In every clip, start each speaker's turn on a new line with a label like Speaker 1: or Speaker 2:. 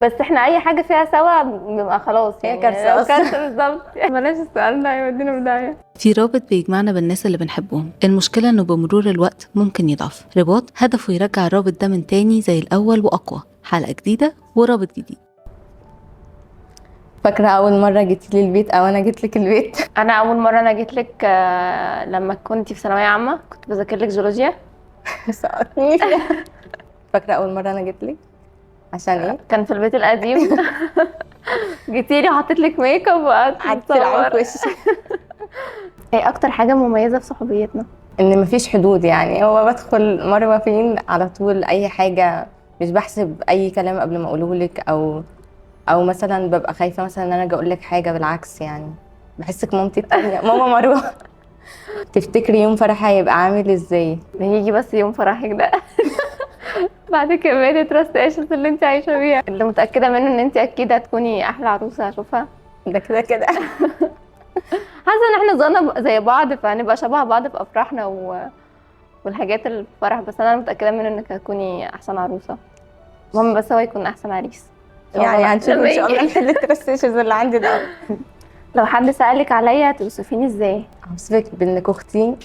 Speaker 1: بس احنا اي حاجه فيها سوا بنبقى خلاص
Speaker 2: هي
Speaker 1: يعني
Speaker 2: كارثة
Speaker 1: لو
Speaker 2: أصلاً.
Speaker 1: كارثه بالظبط. بلاش السؤال ده هيودينا في داهيه.
Speaker 3: في رابط بيجمعنا بالناس اللي بنحبهم، المشكلة انه بمرور الوقت ممكن يضعف. رباط هدفه يرجع الرابط ده من تاني زي الأول وأقوى. حلقة جديدة ورابط جديد.
Speaker 2: فاكرة أول مرة جيتي لي البيت أو أنا جيت لك البيت؟
Speaker 1: انا اول مره انا جيت لك لما كنت في ثانويه عامه كنت بذاكر لك جيولوجيا.
Speaker 2: سقطني فيها. فاكرة أول مرة أنا جيت لك عشان إيه؟
Speaker 1: كان في البيت القديم. جيتي لي وحطيت لك ميك اب وقعدت
Speaker 2: قعدت تلعبي في
Speaker 1: اتصور.
Speaker 2: وشي.
Speaker 1: ايه اكتر حاجه مميزه في صحوبيتنا؟
Speaker 2: إن مفيش حدود، يعني هو بدخل مروة فين على طول أي حاجة، مش بحسب أي كلام قبل ما أقوله لك، أو مثلا ببقى خايفة مثلا إن أنا أجي أقول لك حاجة، بالعكس يعني بحسك مامتي التانية. ماما مروة. تفتكري يوم فرحها هيبقى عامل إزاي؟
Speaker 1: هيجي بس يوم فرحك ده بعد كمية التراستيشنز اللي انت عايشة بيها، اللي متأكدة منه ان انت اكيد هتكوني احلى عروسة هشوفها.
Speaker 2: ده كده كده.
Speaker 1: حاسة ان احنا ظننا زي بعض فهنبقى شبه بعض في افراحنا والحاجات اللي في الفرح، بس انا متأكدة منه انك هتكوني احسن عروسة. المهم بس هو يكون احسن عريس.
Speaker 2: يعني هنشوف
Speaker 1: لما
Speaker 2: إن شاء الله
Speaker 1: يجي.
Speaker 2: نحل الترستيشنز اللي عندي ده.
Speaker 1: لو حد سألك عليا توصفيني ازاي؟
Speaker 2: هوصفك بانك اختي.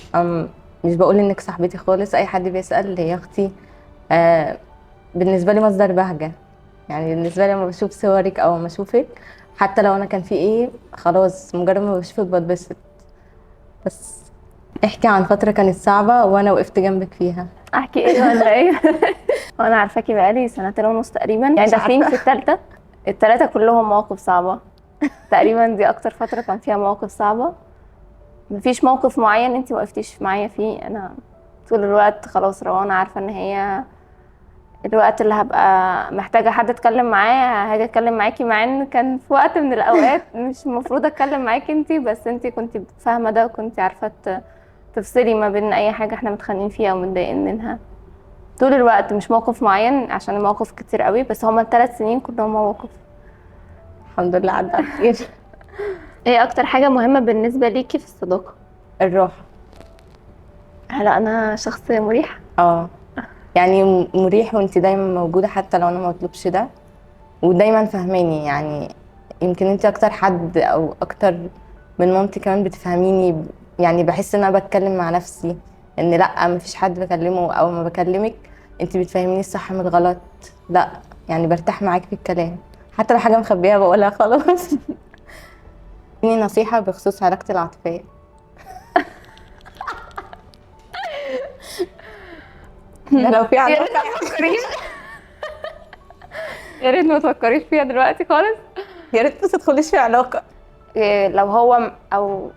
Speaker 2: مش بقول انك صاحبتي خالص، اي حد بيسأل هي اختي. آه بالنسبة لي مصدر بهجة، يعني بالنسبة لي لما بشوف صورك او ما اشوفك، حتى لو انا كان في ايه، خلاص مجرد ما بشوفك بتبسط. بس احكي عن فترة كانت صعبة وانا وقفت جنبك فيها.
Speaker 1: احكي ايه ولا ايه؟ وانا عارفاكي بقالي 2.5 سنين تقريبا، يعني
Speaker 2: مش
Speaker 1: داخلين
Speaker 2: عارفة.
Speaker 1: في الثالثة. الثلاثة كلهم مواقف صعبة تقريبا، دي اكتر فترة كان فيها مواقف صعبة. مفيش موقف معين انتي وقفتيش معايا فيه. انا طول الوقت خلاص روان عارفة ان هي الوقت اللي هبقى محتاجة حد اتكلم معاه هاجي اتكلم معاكي، مع ان كان في وقت من الاوقات مش المفروض اتكلم معاكي انتي، بس انتي كنتي فاهمة ده وكنتي عارفة تفصلي ما بين اي حاجة احنا متخانقين فيها او متضايقين منها. طول الوقت مش موقف معين عشان المواقف كتير قوي، بس هما ال3 سنين كلهم مواقف.
Speaker 2: الحمد لله عدى على خير.
Speaker 1: ايه اكتر حاجة مهمة بالنسبة ليكي في الصداقة؟
Speaker 2: الراحة.
Speaker 1: هل انا شخص مريح؟
Speaker 2: اه يعني مريح، وانت دايما موجودة حتى لو انا ما بطلبش ده، ودايما فاهماني. يعني يمكن انت اكتر حد او اكتر من مامتي كمان بتفهميني. يعني بحس ان انا بتكلم مع نفسي، ان لا مفيش حد بكلمه او ما بكلمك انت بتفهميني الصح من الغلط. لا يعني برتاح معاك في الكلام، حتى لو حاجة مخبيها بقولها خلاص. اديني نصيحة بخصوص علاقتي العاطفية. ده لو في
Speaker 1: يا ريت
Speaker 2: علاقة.
Speaker 1: ما تفكريش. يا ريت ما تفكريش فيها دلوقتي خالص.
Speaker 2: يا ريت بس تدخليش في علاقة.
Speaker 1: إيه لو هو او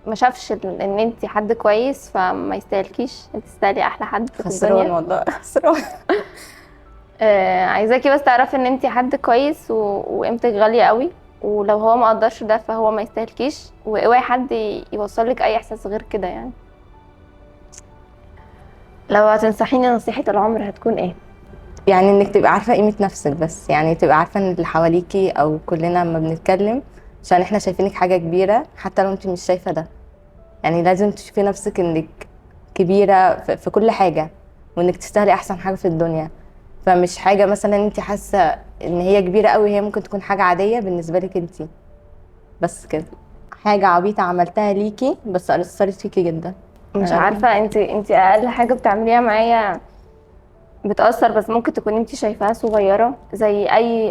Speaker 1: ما شافش ان انت حد كويس فما يستاهلكيش، انت تستاهلي احلى حد في
Speaker 2: خسران
Speaker 1: الدنيا.
Speaker 2: والله، خسران.
Speaker 1: عايزاكي بس تعرفي ان انت حد كويس وقيمتك غالية قوي، ولو هو ما قدرش ده فهو ما يستاهلكيش، واوعي حد يوصلك اي احساس غير كده يعني. لو هتنصحيني نصيحة العمر هتكون ايه؟
Speaker 2: يعني انك تبقى عارفة قيمة نفسك، بس يعني تبقى عارفة ان اللي حواليكي او كلنا لما بنتكلم عشان احنا شايفينك حاجة كبيرة حتى لو انت مش شايفة ده. يعني لازم تشوفي نفسك انك كبيرة في كل حاجة، وانك تستاهلي احسن حاجة في الدنيا. فمش حاجة مثلا انت حاسة ان هي كبيرة قوي، هي ممكن تكون حاجة عادية بالنسبة لك انت. بس كده، حاجة عبيطة عملتها ليكي بس أثرت فيكي جدا.
Speaker 1: مش عارفة، انت اقل حاجة بتعمليها معايا بتأثر، بس ممكن تكون انت شايفاها صغيرة، زي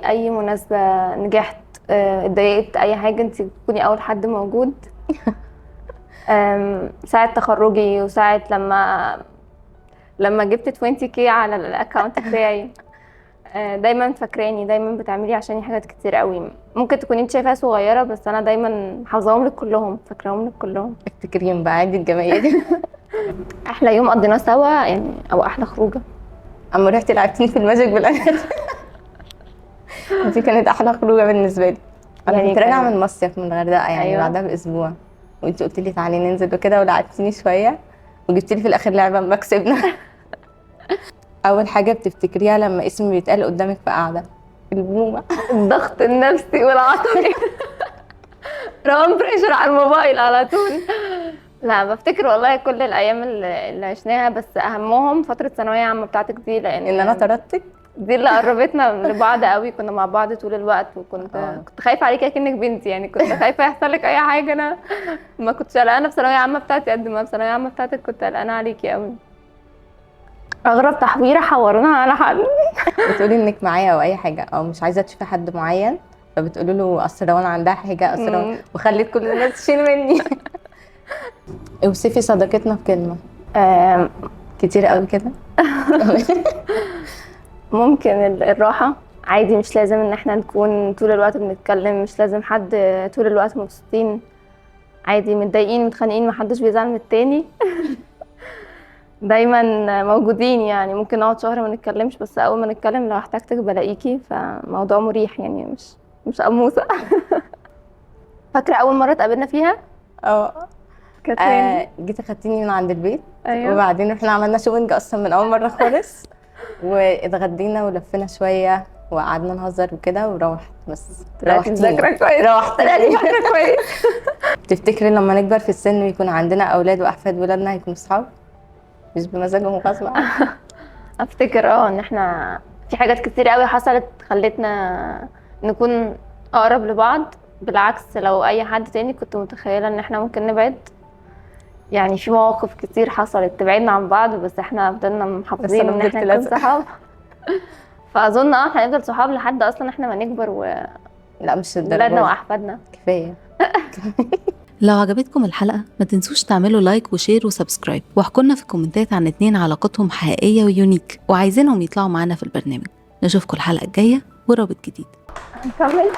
Speaker 1: اي مناسبة، نجحت، اتضايقت، اي حاجة انت تكوني اول حد موجود. ساعة تخرجي وساعة لما جبت 20K على الاكونت بتاعي. دايما فاكراني، دايما بتعملي عشاني حاجات كتير قوي. ممكن تكون انت شايفاها صغيرة بس انا دايما حافظاهم لك كلهم، فاكراهم لك كلهم.
Speaker 2: افتكريهم بقى عادي الجمعية دي.
Speaker 1: احلى يوم قضيناه سوا يعني، او احلى خروجة؟
Speaker 2: اما رحتي لعبتيني في الماجيك بالأنات. دي كانت احلى خروجه بالنسبه لي. انا
Speaker 1: يعني
Speaker 2: كنت راجعه
Speaker 1: كان
Speaker 2: من مصيف من الغردقه، يعني
Speaker 1: أيوة.
Speaker 2: بعدها باسبوع، وانت قلت لي تعالي ننزل وكده، ولعبتيني شويه وجبت لي في الاخر لعبه اما كسبنا. اول حاجه بتفتكريها لما اسمي بيتقال قدامك في قعده؟ البومه.
Speaker 1: الضغط النفسي والعصبي. روان بريشر على الموبايل على طول. لا بفتكر والله كل الايام اللي عشناها، بس اهمهم فتره ثانويه عامه بتاعتك دي، لان
Speaker 2: ان انا طردتك.
Speaker 1: دي اللي قربتنا لبعض قوي. كنا مع بعض طول الوقت، وكنت كنت خايفه عليكي اكنك بنتي يعني. كنت خايفه يحصل لك اي حاجه. انا ما كنتش قلقانه في ثانويه عامه بتاعتي قد ما في ثانويه عامه بتاعتك كنت قلقانه عليكي قوي. اغرب تحويره حورونها على حد.
Speaker 2: بتقولي انك معايا او اي حاجه، او مش عايزه تشوفي حد معين، فبتقولوا له اصل روان عندها حاجه، اصل روان، وخليت كل الناس تشيل مني. اوصفي صداقتنا بكلمه. كتير قوي كده.
Speaker 1: ممكن الراحه عادي، مش لازم ان احنا نكون طول الوقت بنتكلم، مش لازم حد طول الوقت مبسوطين، عادي متضايقين متخانقين محدش بيزعل من التاني. دايما موجودين يعني. ممكن نقعد شهر ما نتكلمش، بس اول ما نتكلم لو احتجتك بلاقيكي، فموضوع مريح يعني، مش قموصه. فاكره اول مره اتقابلنا فيها؟ كانت فين؟
Speaker 2: جيتي خدتيني من عند البيت.
Speaker 1: أيوة.
Speaker 2: وبعدين احنا عملنا شوبنج اصلا من اول مره خالص. واتغدينا ولفينا شويه وقعدنا نهزر وكده وروحت. بس
Speaker 1: طلعتي مذاكره كويس.
Speaker 2: روحت.
Speaker 1: طلعتي فاكره كويس.
Speaker 2: تفتكري لما نكبر في السن ويكون عندنا اولاد واحفاد، ولادنا هيكونوا صحاب مش بمزاجهم غصب عنهم؟
Speaker 1: افتكر ان احنا في حاجات كتير قوي حصلت خلتنا نكون اقرب لبعض. بالعكس لو اي حد تاني كنت متخيله ان احنا ممكن نبعد. يعني في مواقف كتير حصلت تبعدنا عن بعض، بس احنا فضلنا محافظين ان احنا نكون صحاب. فاظن احنا هنفضل صحاب لحد اصلا احنا ما نكبر
Speaker 2: لا مش
Speaker 1: ولادنا واحفادنا.
Speaker 2: كفايه.
Speaker 3: لو عجبتكم الحلقة ما تنسوش تعملوا لايك وشير وسبسكرايب، واحكوا لنا في الكومنتات عن 2 علاقتهم حقيقية ويونيك وعايزينهم يطلعوا معانا في البرنامج. نشوفكم الحلقة الجاية ورابط جديد.
Speaker 1: هنكمل.